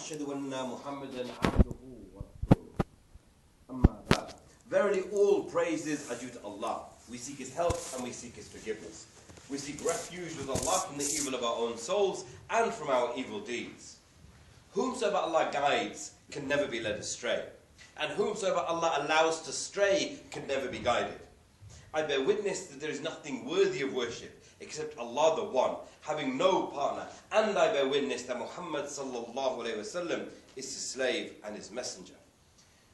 وأشهد أن محمدا عبده ورسوله. أما بعد. Verily all praises are due to Allah. We seek His help and we seek His forgiveness. We seek refuge with Allah from the evil of our own souls and from our evil deeds. Whomsoever Allah guides can never be led astray, and whomsoever Allah allows to stray can never be guided. I bear witness that there is nothing worthy of worship except Allah the One, having no partner, and I bear witness that Muhammad sallallahu alayhi wasallam is His slave and His messenger.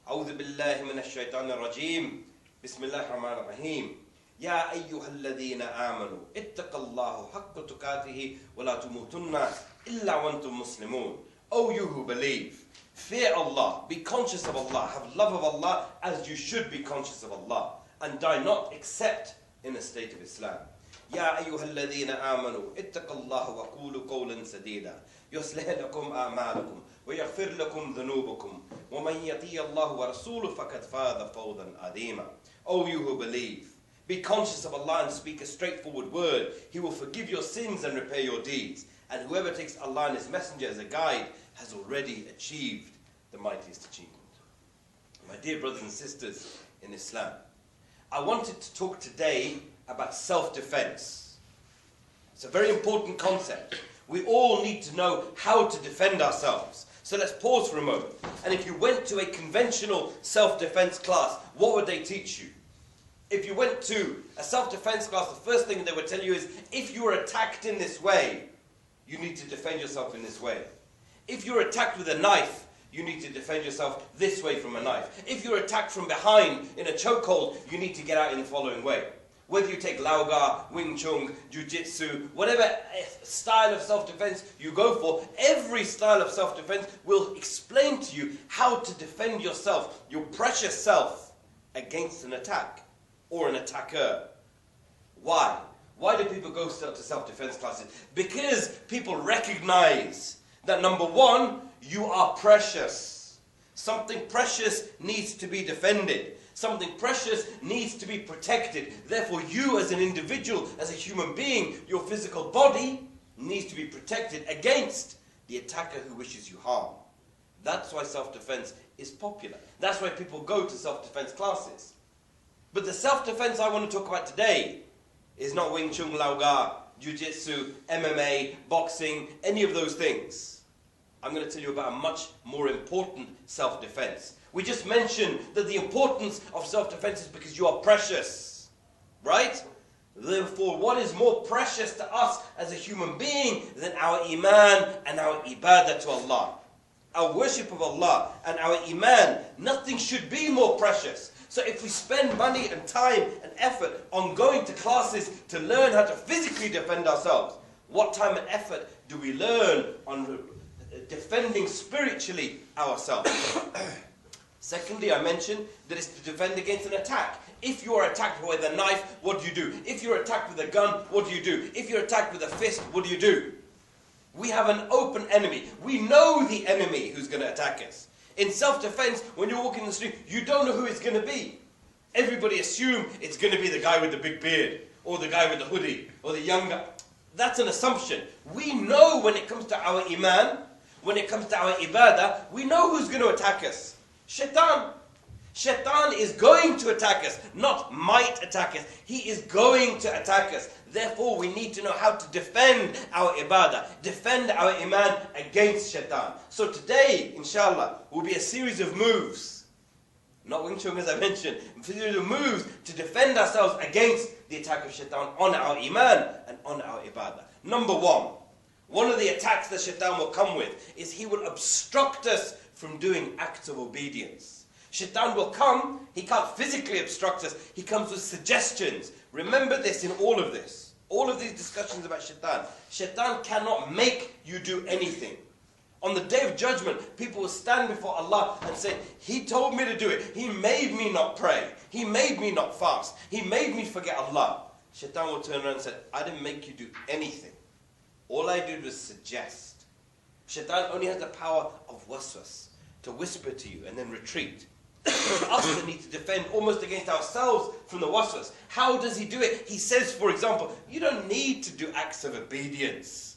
أعوذ بالله من الشيطان الرجيم. بسم الله الرحمن الرحيم. يا أيها الذين آمنوا اتقوا الله حق تقاته ولا تموتن إلا وأنتم مسلمون. O you who believe, fear Allah, be conscious of Allah, have love of Allah as you should be conscious of Allah, and die not except in a state of Islam. يا أيها الذين آمنوا اتقوا الله وقولوا قولا سديدا يصلح لكم أعمالكم ويغفر لكم ذنوبكم ومن يطيع الله ورسوله فقد فاز فوزا عظيما. O you who believe, be conscious of Allah and speak a straightforward word. He will forgive your sins and repay your deeds. And whoever takes Allah and His Messenger as a guide has already achieved the mightiest achievement. My dear brothers and sisters in Islam, I wanted to talk today about self-defense. It's a very important concept. We all need to know how to defend ourselves. So let's pause for a moment. And if you went to a conventional self-defense class, what would they teach you? If you went to a self-defense class, the first thing they would tell you is, if you were attacked in this way, you need to defend yourself in this way. If you're attacked with a knife, you need to defend yourself this way from a knife. If you're attacked from behind in a chokehold, you need to get out in the following way. Whether you take Lauga, Wing Chun, Jiu-Jitsu, whatever style of self-defense you go for, every style of self-defense will explain to you how to defend yourself, your precious self, against an attack or an attacker. Why? Why do people go to self-defense classes? Because people recognize that, number one, you are precious. Something precious needs to be defended. Something precious needs to be protected. Therefore, you as an individual, as a human being, your physical body needs to be protected against the attacker who wishes you harm. That's why self-defense is popular. That's why people go to self-defense classes. But the self-defense I want to talk about today is not Wing Chun, Lauga, Jiu-Jitsu, MMA, boxing, any of those things. I'm going to tell you about a much more important self-defense. We just mentioned that the importance of self-defense is because you are precious, right? Therefore, what is more precious to us as a human being than our iman and our ibadah to Allah? Our worship of Allah and our iman, nothing should be more precious. So if we spend money and time and effort on going to classes to learn how to physically defend ourselves, what time and effort do we learn on defending spiritually ourselves? Secondly, I mentioned that it's to defend against an attack. If you are attacked with a knife, what do you do? If you're attacked with a gun, what do you do? If you're attacked with a fist, what do you do? We have an open enemy. We know the enemy who's going to attack us. In self-defense, when you're walking the street, you don't know who it's going to be. Everybody assume it's going to be the guy with the big beard, or the guy with the hoodie, or the young guy. That's an assumption. We know when it comes to our iman, when it comes to our ibadah, we know who's going to attack us. Shaytan. Shaytan is going to attack us, not might attack us. He is going to attack us. Therefore, we need to know how to defend our ibadah, defend our iman against Shaytan. So today, inshallah, will be a series of moves. Not Wing Chun as I mentioned, a series of moves to defend ourselves against the attack of Shaytan on our iman and on our ibadah. Number one of the attacks that Shaytan will come with is he will obstruct us from doing acts of obedience. Shaitan will come, he can't physically obstruct us, he comes with suggestions. Remember this in all of this. All of these discussions about Shaitan. Shaitan cannot make you do anything. On the day of judgment, people will stand before Allah and say, He told me to do it. He made me not pray. He made me not fast. He made me forget Allah. Shaitan will turn around and say, I didn't make you do anything. All I did was suggest. Shaitan only has the power of waswas, to whisper to you and then retreat. For us that need to defend almost against ourselves from the waswas. How does he do it? He says, for example, you don't need to do acts of obedience.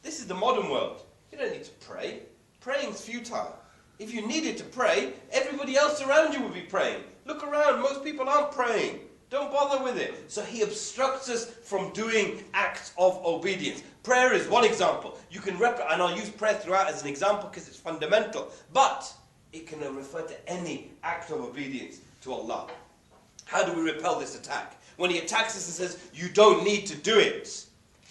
This is the modern world. You don't need to pray. Praying's futile. If you needed to pray, everybody else around you would be praying. Look around, most people aren't praying. Don't bother with it. So he obstructs us from doing acts of obedience. Prayer is one example. You can and I'll use prayer throughout as an example because it's fundamental. But it can refer to any act of obedience to Allah. How do we repel this attack? When he attacks us and says, you don't need to do it.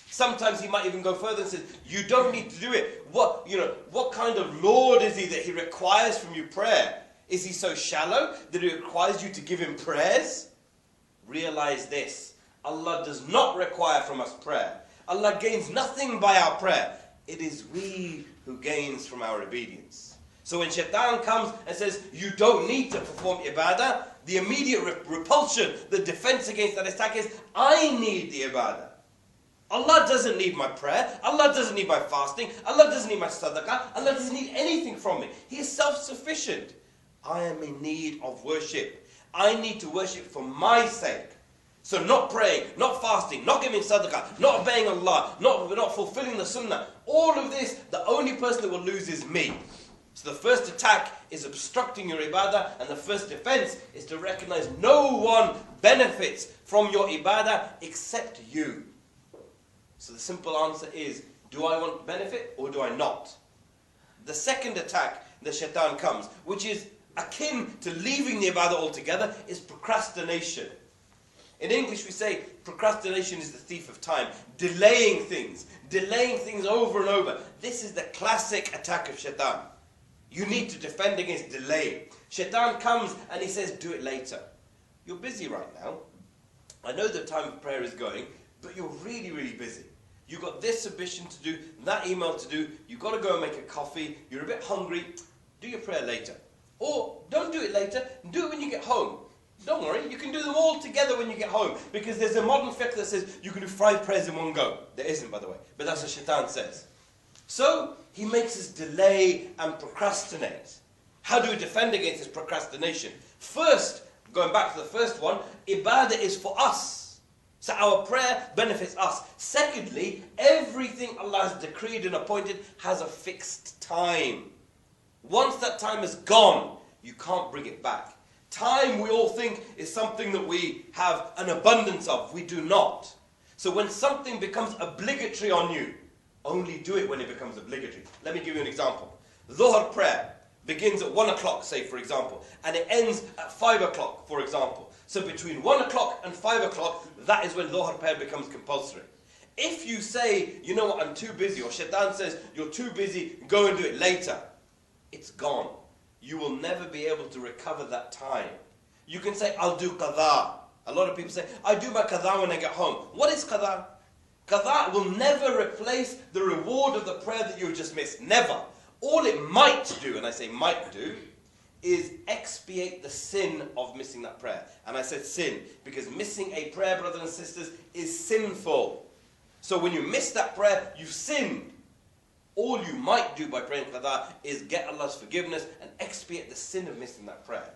Sometimes he might even go further and say, you don't need to do it. What kind of Lord is he that he requires from you prayer? Is he so shallow that he requires you to give him prayers? Realize this. Allah does not require from us prayer. Allah gains nothing by our prayer. It is we who gains from our obedience. So when Shaytan comes and says, you don't need to perform ibadah, the immediate repulsion, the defense against that attack is, I need the ibadah. Allah doesn't need my prayer. Allah doesn't need my fasting. Allah doesn't need my sadaqah. Allah doesn't need anything from me. He is self-sufficient. I am in need of worship. I need to worship for my sake. So not praying, not fasting, not giving sadaqah, not obeying Allah, not fulfilling the sunnah. All of this, the only person that will lose is me. So the first attack is obstructing your ibadah, and the first defense is to recognize no one benefits from your ibadah except you. So the simple answer is, do I want benefit or do I not? The second attack, the shaitan comes, which is akin to leaving the ibadah altogether, is procrastination. In English we say procrastination is the thief of time. Delaying things over and over. This is the classic attack of shaitan. You need to defend against delay. Shaitan comes and he says, do it later. You're busy right now. I know the time of prayer is going, but you're really, really busy. You've got this submission to do, that email to do, you've got to go and make a coffee, you're a bit hungry, do your prayer later. Or don't do it later, do it when you get home. Don't worry, you can do them all together when you get home. Because there's a modern fiqh that says you can do 5 prayers in one go. There isn't, by the way, but that's what Shaitan says. So, he makes us delay and procrastinate. How do we defend against this procrastination? First, going back to the first one, ibadah is for us. So our prayer benefits us. Secondly, everything Allah has decreed and appointed has a fixed time. Once that time is gone, you can't bring it back. Time, we all think, is something that we have an abundance of. We do not. So when something becomes obligatory on you, only do it when it becomes obligatory. Let me give you an example. Dhuhr prayer begins at 1 o'clock, say, for example, and it ends at 5 o'clock, for example. So between 1 o'clock and 5 o'clock, that is when Dhuhr prayer becomes compulsory. If you say, you know what, I'm too busy, or Shaitan says, you're too busy, go and do it later, it's gone. You will never be able to recover that time. You can say, I'll do qadha. A lot of people say, I do my qadha when I get home. What is qadha? Qadha will never replace the reward of the prayer that you just missed. Never. All it might do, and I say might do, is expiate the sin of missing that prayer. And I said sin, because missing a prayer, brothers and sisters, is sinful. So when you miss that prayer, you've sinned. All you might do by praying qadha is get Allah's forgiveness and expiate the sin of missing that prayer.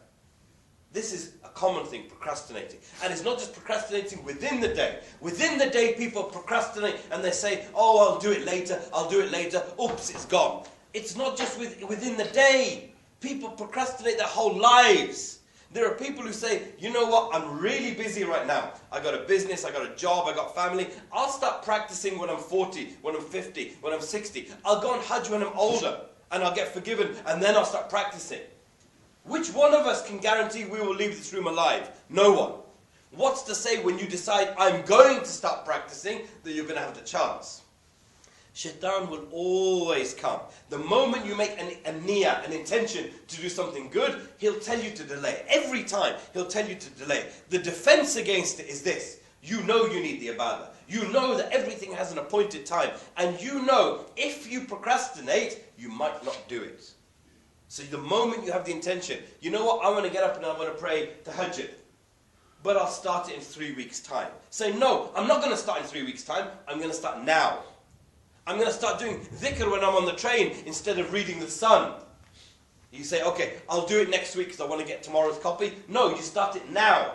This is a common thing, procrastinating. And it's not just procrastinating within the day. Within the day, people procrastinate and they say, oh, I'll do it later, I'll do it later. Oops, it's gone. It's not just within the day. People procrastinate their whole lives. There are people who say, you know what, I'm really busy right now. I got a business, I got a job, I got family. I'll start practicing when I'm 40, when I'm 50, when I'm 60. I'll go on Hajj when I'm older and I'll get forgiven and then I'll start practicing. Which one of us can guarantee we will leave this room alive? No one. What's to say when you decide, I'm going to start practicing, that you're going to have the chance? Shaitan will always come. The moment you make a niyyah, an intention to do something good, he'll tell you to delay. Every time, he'll tell you to delay. The defense against it is this. You know you need the ibadah. You know that everything has an appointed time. And you know, if you procrastinate, you might not do it. So the moment you have the intention, you know what, I'm going to get up and I'm going to pray tahajjud. But I'll start it in 3 weeks' time. Say, no, I'm not going to start in 3 weeks' time. I'm going to start now. I'm going to start doing dhikr when I'm on the train instead of reading the sun. You say, okay, I'll do it next week because I want to get tomorrow's copy. No, you start it now.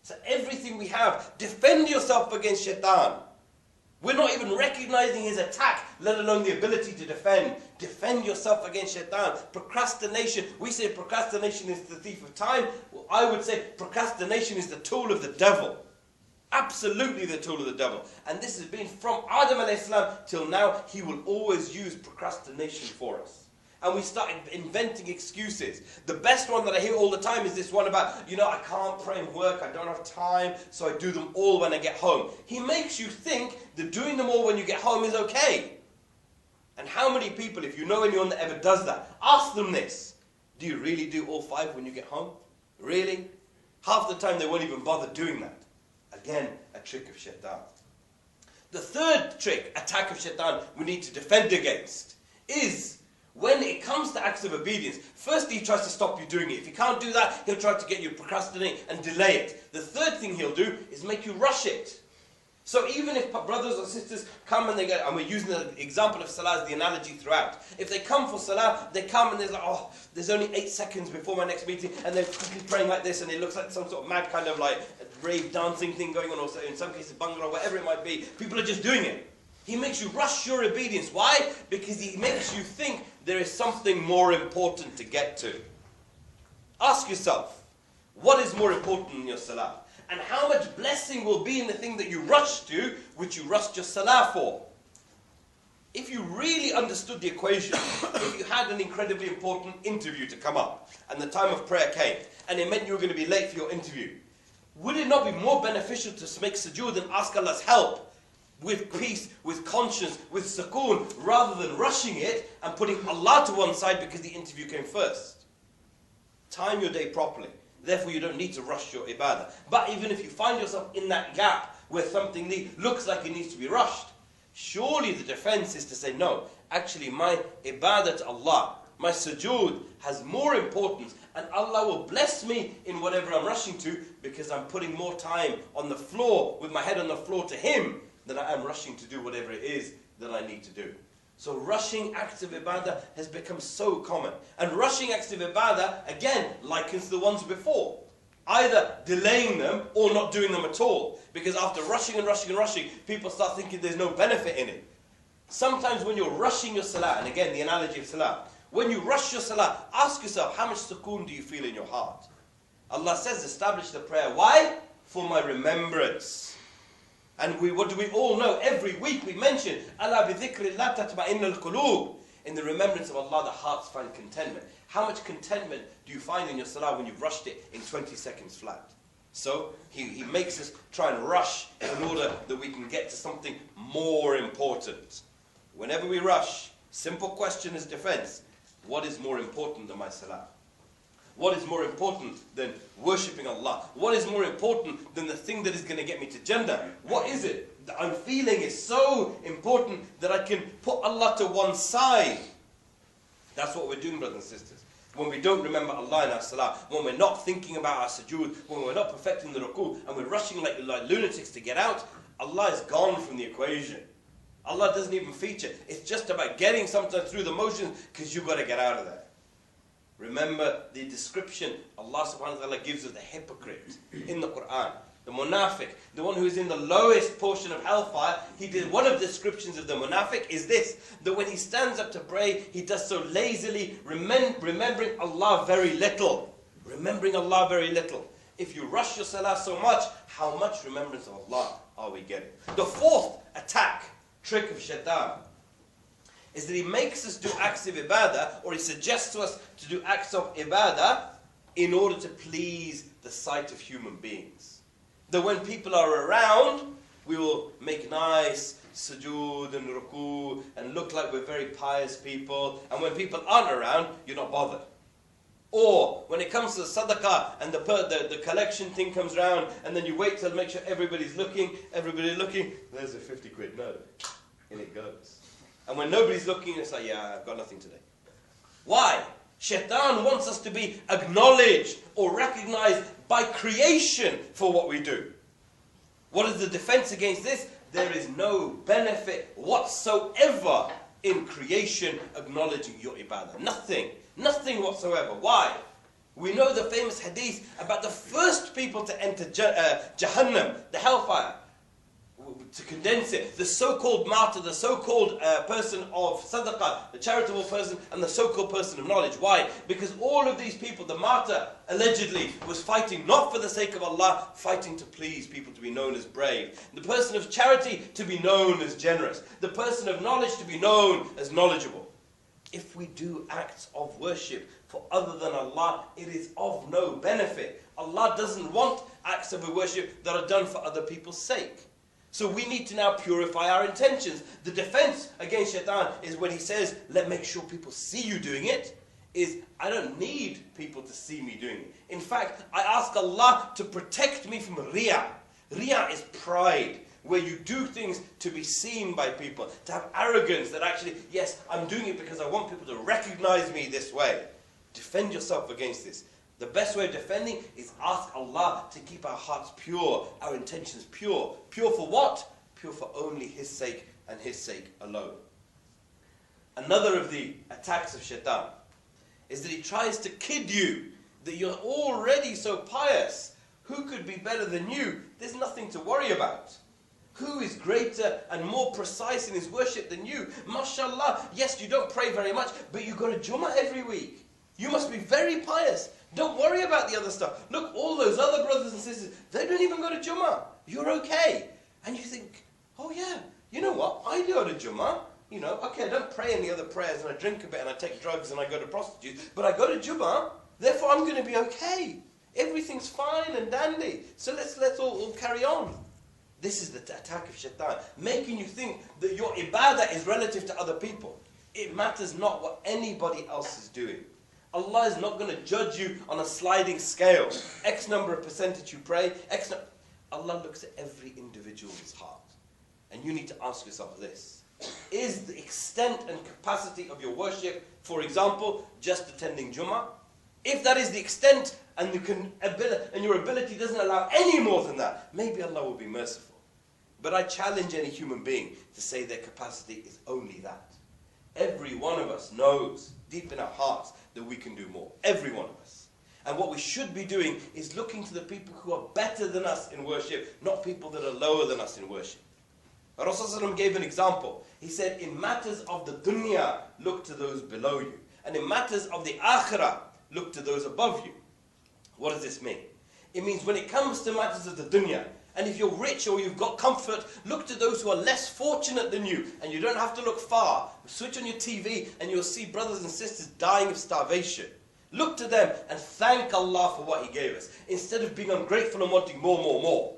So everything we have, defend yourself against shaitan. We're not even recognizing his attack, let alone the ability to defend. Defend yourself against Shaytan. Procrastination. We say procrastination is the thief of time. Well, I would say procrastination is the tool of the devil. Absolutely the tool of the devil. And this has been from Adam alayhi salam till now. He will always use procrastination for us. And we started inventing excuses. The best one that I hear all the time is this one about, I can't pray and work, I don't have time, so I do them all when I get home. He makes you think that doing them all when you get home is okay. And how many people, if you know anyone that ever does that, ask them this. Do you really do all 5 when you get home? Really? Half the time they won't even bother doing that. Again, a trick of Shaytan. The third trick, attack of Shaytan, we need to defend against is when it comes to acts of obedience. Firstly, he tries to stop you doing it. If you can't do that, he'll try to get you to procrastinate and delay it. The third thing he'll do is make you rush it. So even if brothers or sisters come and they go, and we're using the example of salah as the analogy throughout. If they come for salah, they come and there's like, there's only 8 seconds before my next meeting, and they're quickly praying like this, and it looks like some sort of mad kind of like rave dancing thing going on, or in some cases bhangra, whatever it might be. People are just doing it. He makes you rush your obedience. Why? Because he makes you think there is something more important to get to. Ask yourself, what is more important in your salah? And how much blessing will be in the thing that you rush to, which you rushed your salah for? If you really understood the equation, if you had an incredibly important interview to come up, and the time of prayer came, and it meant you were going to be late for your interview, would it not be more beneficial to make sujood and ask Allah's help with peace, with conscience, with sukoon, rather than rushing it and putting Allah to one side because the interview came first? Time your day properly. Therefore, you don't need to rush your ibadah. But even if you find yourself in that gap where something looks like it needs to be rushed, surely the defense is to say, no, actually my ibadah to Allah, my sujood has more importance, and Allah will bless me in whatever I'm rushing to because I'm putting more time on the floor, with my head on the floor to Him, than I am rushing to do whatever it is that I need to do. So rushing acts of ibadah has become so common. And rushing acts of ibadah, again, likens the ones before. Either delaying them or not doing them at all. Because after rushing and rushing and rushing, people start thinking there's no benefit in it. Sometimes when you're rushing your salah, and again the analogy of salah, when you rush your salah, ask yourself, how much sukoon do you feel in your heart? Allah says, establish the prayer. Why? For my remembrance. And what do we all know? Every week we mention, Allah bi dhikrillah tatma'innul qulub. In the remembrance of Allah, the hearts find contentment. How much contentment do you find in your salah when you've rushed it in 20 seconds flat? So he makes us try and rush in order that we can get to something more important. Whenever we rush, simple question as defense, what is more important than my salah? What is more important than worshipping Allah? What is more important than the thing that is going to get me to Jannah? What is it that I'm feeling is so important that I can put Allah to one side? That's what we're doing, brothers and sisters. When we don't remember Allah in our salah, when we're not thinking about our sujood, when we're not perfecting the ruku, and we're rushing like lunatics to get out, Allah is gone from the equation. Allah doesn't even feature. It's just about getting sometimes through the motions because you've got to get out of there. Remember the description Allah subhanahu wa ta'ala gives of the hypocrite in the Quran. The munafiq, the one who is in the lowest portion of hellfire. One of the descriptions of the munafiq is this, that when he stands up to pray, he does so lazily, remembering Allah very little. Remembering Allah very little. If you rush your salah so much, how much remembrance of Allah are we getting? The fourth trick of Shaytan, is that he makes us do acts of ibadah, or he suggests to us to do acts of ibadah in order to please the sight of human beings. That when people are around, we will make nice sujood and ruku and look like we're very pious people, and when people aren't around, you're not bothered. Or when it comes to the sadaqah and the collection thing comes around, and then you wait till make sure everybody's looking, there's a 50 quid note, and it goes. And when nobody's looking, it's like, yeah, I've got nothing today. Why? Shaitan wants us to be acknowledged or recognized by creation for what we do. What is the defense against this? There is no benefit whatsoever in creation acknowledging your ibadah. Nothing. Nothing whatsoever. Why? We know the famous hadith about the first people to enter Jahannam, the hellfire. to condense it, the so-called martyr, the so-called person of sadaqah, the charitable person, and the so-called person of knowledge. Why? Because all of these people, the martyr allegedly was fighting not for the sake of Allah, fighting to please people, to be known as brave. The person of charity to be known as generous. The person of knowledge to be known as knowledgeable. If we do acts of worship for other than Allah, it is of no benefit. Allah doesn't want acts of worship that are done for other people's sake. So we need to now purify our intentions. The defense against Shaytan is when he says, make sure people see you doing it, is I don't need people to see me doing it. In fact, I ask Allah to protect me from Riyah. Riyah is pride, where you do things to be seen by people, to have arrogance that actually, yes, I'm doing it because I want people to recognize me this way. Defend yourself against this. The best way of defending is ask Allah to keep our hearts pure, our intentions pure. Pure for what? Pure for only His sake and His sake alone. Another of the attacks of Shaitan is that he tries to kid you that you're already so pious. Who could be better than you? There's nothing to worry about. Who is greater and more precise in his worship than you? MashaAllah, yes, you don't pray very much, but you go to Jummah every week. You must be very pious. Don't worry about the other stuff. Look, all those other brothers and sisters, they don't even go to Jummah. You're okay. And you think, oh yeah, you know what? I go to Jummah. You know, okay, I don't pray any other prayers and I drink a bit and I take drugs and I go to prostitutes, but I go to Jummah, therefore I'm going to be okay. Everything's fine and dandy. So let's all carry on. This is the attack of Shaitan, making you think that your ibadah is relative to other people. It matters not what anybody else is doing. Allah is not going to judge you on a sliding scale. X number of percentage you pray, Allah looks at every individual's heart. And you need to ask yourself this. Is the extent and capacity of your worship, for example, just attending Jummah? If that is the extent and your ability doesn't allow any more than that, maybe Allah will be merciful. But I challenge any human being to say their capacity is only that. Every one of us knows deep in our hearts that we can do more. Every one of us. And what we should be doing is looking to the people who are better than us in worship, not people that are lower than us in worship. Rasulullah gave an example. He said, in matters of the dunya, look to those below you. And in matters of the akhirah, look to those above you. What does this mean? It means when it comes to matters of the dunya, and if you're rich or you've got comfort, look to those who are less fortunate than you. And you don't have to look far. Switch on your TV and you'll see brothers and sisters dying of starvation. Look to them and thank Allah for what He gave us, instead of being ungrateful and wanting more.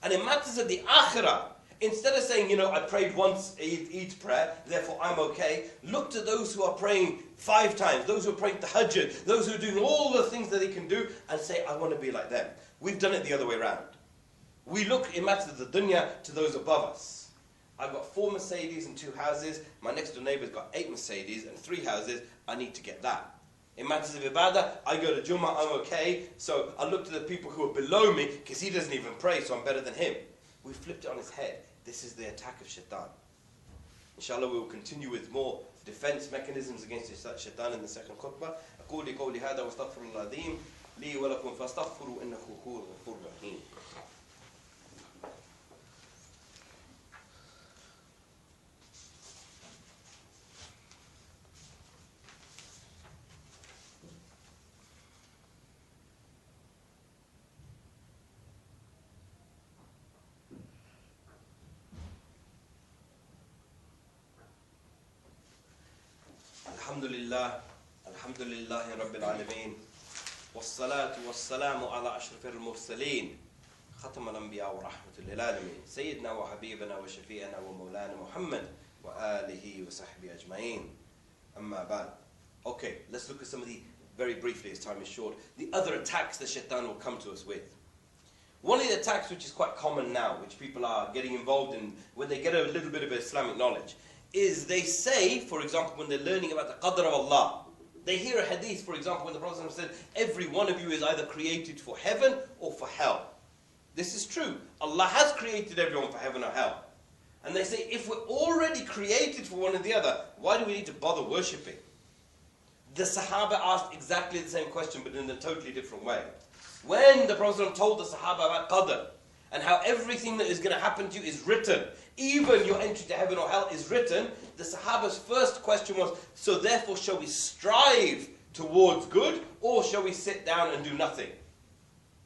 And in matters of the akhirah, instead of saying, I prayed once Eid prayer, therefore I'm okay, look to those who are praying 5 times, those who are praying tahajjud, those who are doing all the things that they can do, and say, I want to be like them. We've done it the other way around. We look in matters of the dunya to those above us. I've got 4 Mercedes and 2 houses. My next door neighbour's got 8 Mercedes and 3 houses. I need to get that. In matters of ibadah, I go to Jummah, I'm okay. So I look to the people who are below me, because he doesn't even pray, so I'm better than him. We flipped it on its head. This is the attack of Shaitan. Inshallah, we will continue with more defense mechanisms against Shaitan in the second khutbah. أقول قولي هذا واستغفر الله العظيم لي ولكم فاستغفروا إنه هو الغفور الرحيم. الحمد لله رب العالمين والصلاة والسلام على أشرف المرسلين ختم الأنبياء ورحمة للعالمين سيدنا وحبيبنا وشفيعنا ومولانا محمد وآله وصحبه أجمعين أما بعد. Okay, let's look at some of the, very briefly as time is short, the other attacks that Shaitan will come to us with. One of the attacks which is quite common now, which people are getting involved in when they get a little bit of Islamic knowledge, is they say, for example, when they're learning about the qadr of Allah, they hear a hadith, for example, when the Prophet said, every one of you is either created for heaven or for hell. This is true. Allah has created everyone for heaven or hell. And they say, if we're already created for one or the other, why do we need to bother worshipping? The Sahaba asked exactly the same question, but in a totally different way. When the Prophet told the Sahaba about qadr, and how everything that is going to happen to you is written. Even your entry to heaven or hell is written. The Sahaba's first question was, so therefore shall we strive towards good, or shall we sit down and do nothing?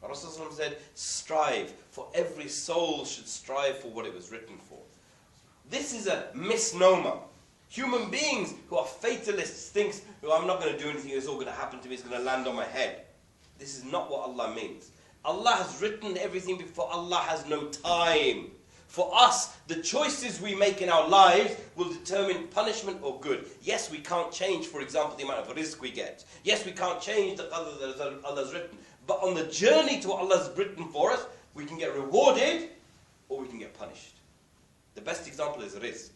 Rasulullah said, strive, for every soul should strive for what it was written for. This is a misnomer. Human beings who are fatalists think, oh, I'm not going to do anything, it's all going to happen to me, it's going to land on my head. This is not what Allah means. Allah has written everything before. Allah has no time. For us, the choices we make in our lives will determine punishment or good. Yes, we can't change, for example, the amount of rizq we get. Yes, we can't change the qadr that Allah has written. But on the journey to what Allah has written for us, we can get rewarded or we can get punished. The best example is rizq.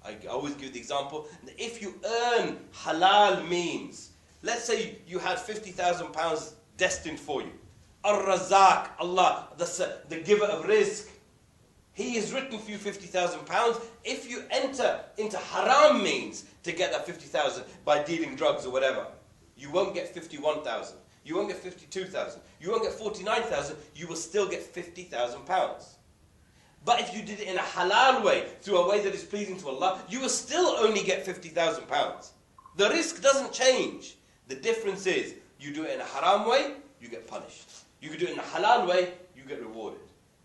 I always give the example that if you earn halal means, let's say you had £50,000 destined for you. Ar-Razak, Allah, the giver of rizq. He has written for you £50,000. If you enter into haram means to get that 50,000 by dealing drugs or whatever, you won't get 51,000. You won't get 52,000. You won't get 49,000. You will still get £50,000. But if you did it in a halal way, through a way that is pleasing to Allah, you will still only get £50,000. The risk doesn't change. The difference is, you do it in a haram way, you get punished. You can do it in a halal way, you get rewarded.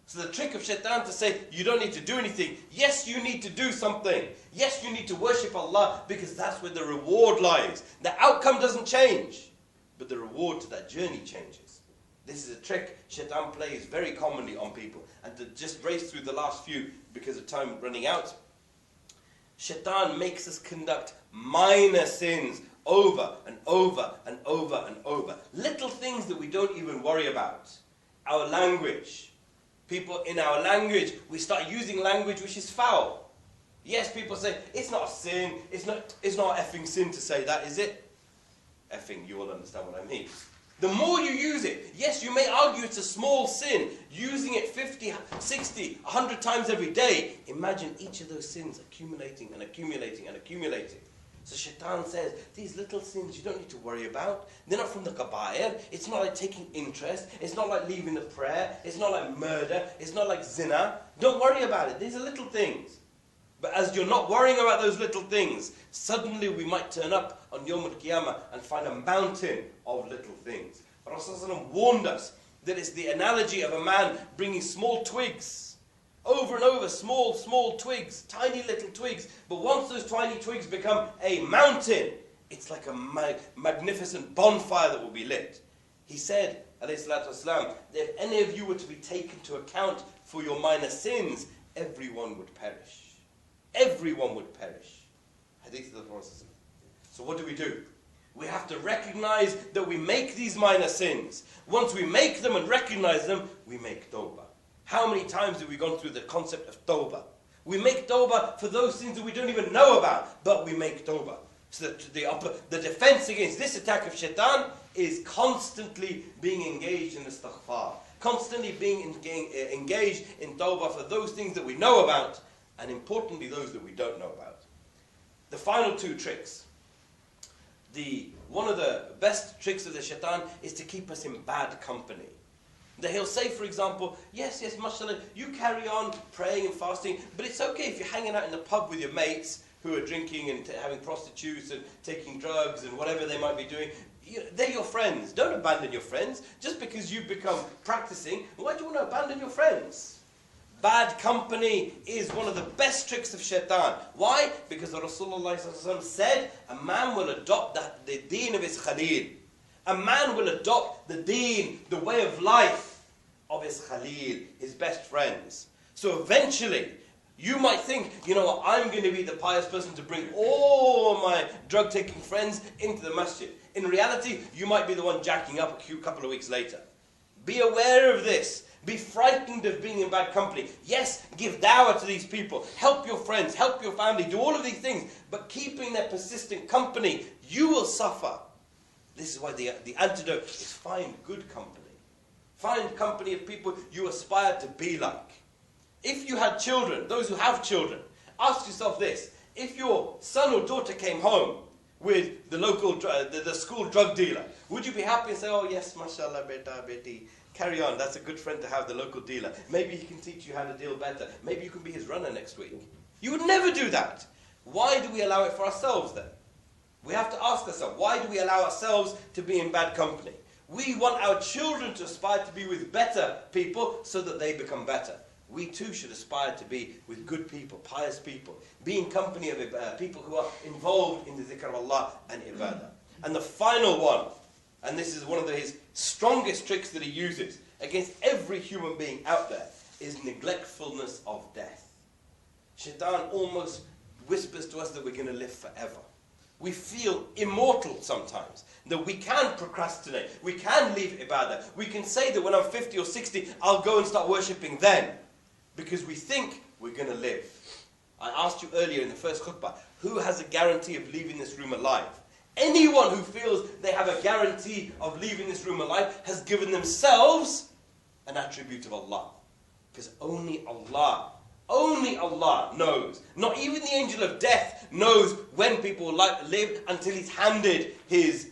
So the trick of Shaytan to say, you don't need to do anything. Yes, you need to do something. Yes, you need to worship Allah, because that's where the reward lies. The outcome doesn't change, but the reward to that journey changes. This is a trick Shaytan plays very commonly on people. And to just race through the last few, because of time running out, Shaytan makes us conduct minor sins over and over and over and over. Little things that we don't even worry about. Our language. People in our language, we start using language which is foul. Yes, people say, it's not a sin, it's not an effing sin to say that, is it? Effing, you will understand what I mean. The more you use it, yes, you may argue it's a small sin, using it 50, 60, 100 times every day. Imagine each of those sins accumulating and accumulating and accumulating. So Shaitan says, these little sins you don't need to worry about. They're not from the kabair. It's not like taking interest. It's not like leaving the prayer. It's not like murder. It's not like zina. Don't worry about it. These are little things. But as you're not worrying about those little things, suddenly we might turn up on Yawm al-Qiyamah and find a mountain of little things. Rasulullah warned us that it's the analogy of a man bringing small twigs. Over and over, small twigs, tiny little twigs. But once those tiny twigs become a mountain, it's like a magnificent bonfire that will be lit. He said, alayhi salatu wasalam, that if any of you were to be taken to account for your minor sins, everyone would perish. Everyone would perish. Hadith of the Prophet. So what do? We have to recognize that we make these minor sins. Once we make them and recognize them, we make tawbah. How many times have we gone through the concept of tawbah? We make tawbah for those things that we don't even know about, but we make tawbah. So that the defense against this attack of Shaitan is constantly being engaged in istighfar, constantly being engaged in tawbah for those things that we know about, and importantly those that we don't know about. The final two tricks. One of the best tricks of the Shaitan is to keep us in bad company. That he'll say, for example, yes, mashallah, you carry on praying and fasting, but it's okay if you're hanging out in the pub with your mates who are drinking and having prostitutes and taking drugs and whatever they might be doing. They're your friends. Don't abandon your friends. Just because you've become practicing, why do you want to abandon your friends? Bad company is one of the best tricks of Shaitan. Why? Because Rasulullah said, a man will adopt the deen of his khalil. A man will adopt the deen, the way of life of his khalil, his best friends. So eventually, you might think, you know what, I'm going to be the pious person to bring all my drug-taking friends into the masjid. In reality, you might be the one jacking up a couple of weeks later. Be aware of this. Be frightened of being in bad company. Yes, give dawah to these people. Help your friends, help your family, do all of these things. But keeping their persistent company, you will suffer. This is why the antidote is find good company. Find company of people you aspire to be like. If you had children, those who have children, ask yourself this. If your son or daughter came home with the local, the school drug dealer? Would you be happy and say, oh yes, mashallah, beta, beti, carry on, that's a good friend to have, the local dealer. Maybe he can teach you how to deal better. Maybe you can be his runner next week. You would never do that. Why do we allow it for ourselves then? We have to ask ourselves, why do we allow ourselves to be in bad company? We want our children to aspire to be with better people so that they become better. We too should aspire to be with good people, pious people, be in company of people who are involved in the dhikr of Allah and ibadah. And the final one, and this is one of his strongest tricks that he uses against every human being out there, is neglectfulness of death. Shaytan almost whispers to us that we're going to live forever. We feel immortal sometimes, that we can procrastinate, we can leave ibadah, we can say that when I'm 50 or 60, I'll go and start worshipping then, because we think we're going to live. I asked you earlier in the first khutbah, who has a guarantee of leaving this room alive? Anyone who feels they have a guarantee of leaving this room alive has given themselves an attribute of Allah. Because only Allah knows. Not even the angel of death knows when people will live until he's handed his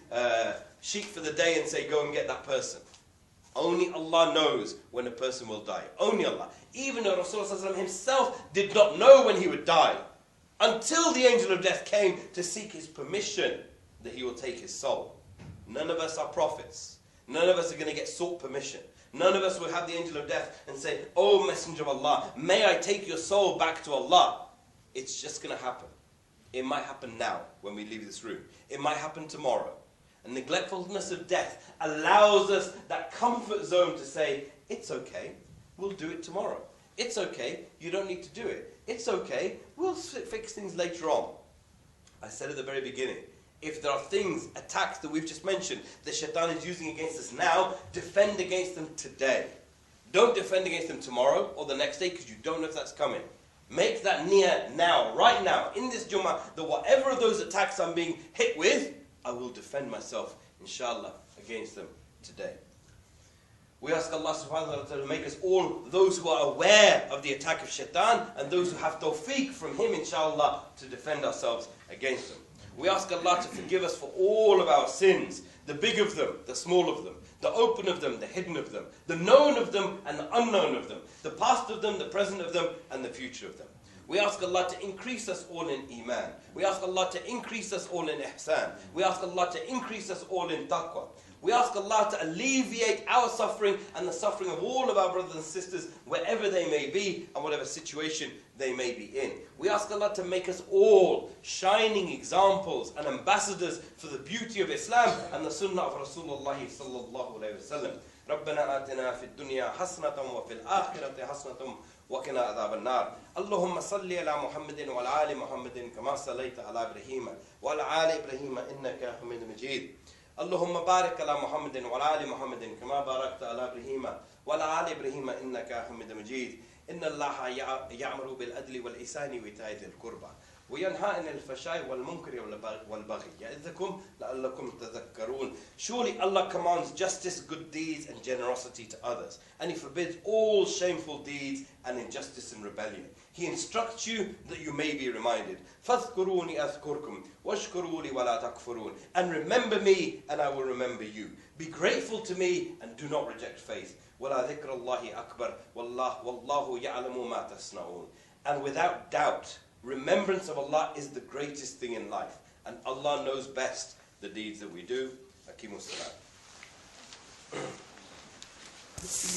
sheet for the day and say, go and get that person. Only Allah knows when a person will die. Only Allah. Even though Rasulullah himself did not know when he would die, until the angel of death came to seek his permission that he will take his soul. None of us are prophets. None of us are going to get sought permission. None of us will have the angel of death and say, oh Messenger of Allah, may I take your soul back to Allah? It's just going to happen. It might happen now when we leave this room. It might happen tomorrow. And neglectfulness of death allows us that comfort zone to say, it's okay, we'll do it tomorrow. It's okay, you don't need to do it. It's okay, we'll fix things later on. I said at the very beginning, if there are things, attacks that we've just mentioned, that Shaytan is using against us now, defend against them today. Don't defend against them tomorrow or the next day, because you don't know if that's coming. Make that niyyah now, right now, in this Jummah, that whatever of those attacks I'm being hit with, I will defend myself, inshallah, against them today. We ask Allah subhanahu wa ta'ala to make us all those who are aware of the attack of Shaytan and those who have tawfiq from him, inshallah, to defend ourselves against them. We ask Allah to forgive us for all of our sins, the big of them, the small of them, the open of them, the hidden of them, the known of them and the unknown of them, the past of them, the present of them, and the future of them. We ask Allah to increase us all in Iman. We ask Allah to increase us all in Ihsan. We ask Allah to increase us all in Taqwa. We ask Allah to alleviate our suffering and the suffering of all of our brothers and sisters, wherever they may be and whatever situation they may be in. We ask Allah to make us all shining examples and ambassadors for the beauty of Islam and the Sunnah of Rasulullah sallallahu alayhi wa sallam. ربنا آتنا في الدنيا حسنة وفي الآخرة حسنة وقنا عذاب النار. اللهم صل على محمد وعلى آل محمد كما صليت على إبراهيم وعلى آل إبراهيم إنك حميد مجيد. اللهم بارك على محمد وعلى آل محمد كما باركت على إبراهيم وعلى آل إبراهيم إنك حميد مجيد. إن الله يأمر بالعدل والإحسان وإيتاء ذي القربى وينهى عن الفحشاء والمنكر والبغي يعظكم لعلكم تذكرون. Surely Allah commands justice, good deeds and generosity to others, and He forbids all shameful deeds and injustice and rebellion. He instructs you that you may be reminded. فَاذْكُرُونِي أَذْكُرْكُمْ وَاشْكُرُوا لِي وَلَا تَكْفُرُونَ. And remember me and I will remember you. Be grateful to me and do not reject faith. وَلَا ذِكْرَ اللَّهِ أَكْبَرُ وَاللَّهُ يَعْلَمُ مَا تَصْنَعُونَ. And without doubt, remembrance of Allah is the greatest thing in life. And Allah knows best the deeds that we do. Aqimus salat.